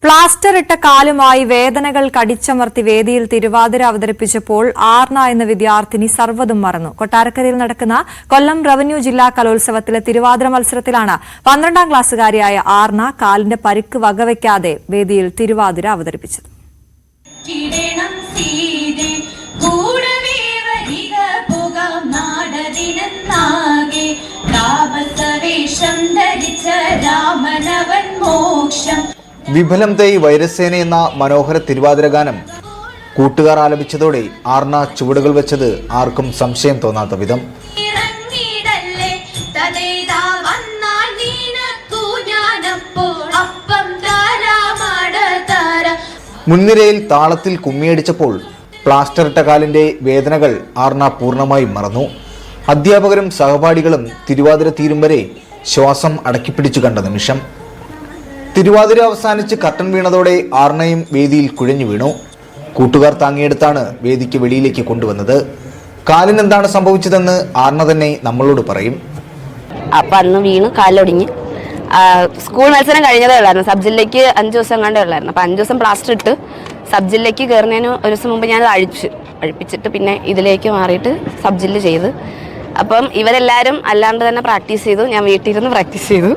Plaster ഇട്ട കാലുമായി വേദനകൾ കടിച്ചമർത്തി വേദിയിൽ തിരുവാതിര അവതരിപ്പിച്ചപ്പോൾ ആർണ എന്ന വിദ്യാർത്ഥിനി സർവ്വതും മറന്നു. കൊട്ടാരക്കരയിൽ നടക്കുന്ന കൊല്ലം റവന്യൂ ജില്ലാ കലോത്സവത്തിലെ തിരുവാതിര മത്സരത്തിലാണ് 12ാം ക്ലാസ്സുകാരിയായ ആർണ കാലിന്റെ പരിക്ക് വകവയ്ക്കാതെ വേദിയിൽ തിരുവാതിര അവതരിപ്പിച്ചത്. വിഫലം തേയ് വൈരസേന എന്ന മനോഹര തിരുവാതിര ഗാനം കൂട്ടുകാർ ആലപിച്ചതോടെ ആർണ ചുവടുകൾ വെച്ചത് ആർക്കും സംശയം തോന്നാത്ത വിധം. മുൻനിരയിൽ താളത്തിൽ കുമ്മിയടിച്ചപ്പോൾ പ്ലാസ്റ്റർ ഇട്ട കാലിന്റെ വേദനകൾ ആർണ പൂർണ്ണമായും മറന്നു. അധ്യാപകരും സഹപാഠികളും തിരുവാതിര തീരും വരെ ശ്വാസം അടക്കിപ്പിടിച്ചു കണ്ട നിമിഷം. തിരുവാതിര അവസാനിച്ച് കർട്ടൻ വീണതോടെ ആർണയും വേദിയിൽ കുഴഞ്ഞു വീണു. കൂട്ടുകാർ താങ്ങിയെടുത്താണ് വേദിക്ക് വെളിയിലേക്ക് കൊണ്ടുവന്നത്. കാലിന് എന്താണ് സംഭവിച്ചതെന്ന് ആർണ തന്നെ നമ്മളോട് പറയും. അപ്പം അന്ന് വീണ് കാലൊടിഞ്ഞ് സ്കൂൾ മത്സരം കഴിഞ്ഞതേ ഉള്ളായിരുന്നു. സബ് ജില്ലയ്ക്ക് 5 ദിവസം കണ്ടേ ഉള്ളായിരുന്നു. അപ്പം 5 ദിവസം പ്ലാസ്റ്റർ ഇട്ട് സബ് ജില്ലയ്ക്ക് കയറുന്നതിന് ഒരു ദിവസം മുമ്പ് ഞാനത് അഴിപ്പിച്ചിട്ട് പിന്നെ ഇതിലേക്ക് മാറിയിട്ട് സബ് ജില്ല ചെയ്ത്. അപ്പം ഇവരെല്ലാവരും അല്ലാണ്ട് തന്നെ പ്രാക്ടീസ് ചെയ്തു. ഞാൻ വീട്ടിലിരുന്ന് പ്രാക്ടീസ് ചെയ്തു.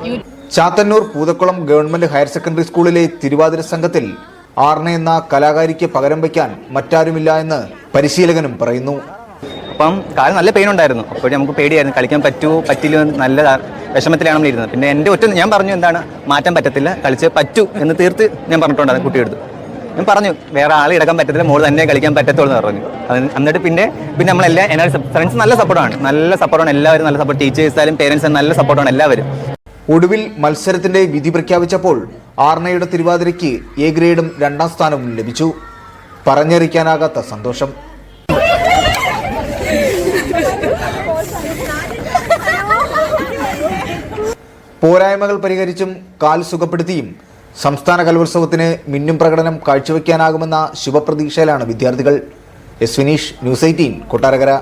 Chathannoor Poothakkulam government higher secondary സ്കൂളിലെ തിരുവാതിര സംഘത്തിൽ ആർണ എന്ന കലാകാരിക്ക് പകരം വയ്ക്കാൻ മറ്റാരുമില്ല എന്ന് പരിശീലകനും പറയുന്നു. അപ്പം കാല് നല്ല പെയിൻ ഉണ്ടായിരുന്നു. അപ്പോൾ നമുക്ക് പേടിയായിരുന്നു കളിക്കാൻ പറ്റില്ല നല്ല വിഷമത്തിലാണ് നമ്മൾ ഇരുന്നത്. പിന്നെ എൻ്റെ ഞാൻ പറഞ്ഞു എന്താണ് മാറ്റാൻ പറ്റത്തില്ല, കളിച്ച് പറ്റൂ എന്ന് തീർത്ത് ഞാൻ പറഞ്ഞിട്ടുണ്ടായിരുന്നു കുട്ടിയെടുത്ത്. ഞാൻ പറഞ്ഞു വേറെ ആൾ ഇടക്കാൻ പറ്റത്തില്ല, മോൾ തന്നെ കളിക്കാൻ പറ്റത്തുള്ളൂ എന്ന് പറഞ്ഞു. എന്നിട്ട് പിന്നെ നമ്മളെല്ലാം എന്നാലും ഫ്രണ്ട്സ് നല്ല സപ്പോർട്ടാണ് എല്ലാവരും നല്ല സപ്പോർട്ട്, ടീച്ചേഴ്സായാലും പേരൻസ് നല്ല സപ്പോർട്ടാണ് എല്ലാവരും. ഒടുവിൽ മത്സരത്തിന്റെ വിധി പ്രഖ്യാപിച്ചപ്പോൾ ആർണയുടെ തിരുവാതിരയ്ക്ക് എ ഗ്രേഡും 2ാം സ്ഥാനവും ലഭിച്ചു. പറഞ്ഞറിയിക്കാനാകാത്ത സന്തോഷം. പോരായ്മകൾ പരിഹരിച്ചും കാൽ സുഖപ്പെടുത്തിയും സംസ്ഥാന കലോത്സവത്തിന് മിന്നും പ്രകടനം കാഴ്ചവെക്കാനാകുമെന്ന ശുഭപ്രതീക്ഷയിലാണ് വിദ്യാർത്ഥികൾ. S Vineesh, news 18, Kottarakkara.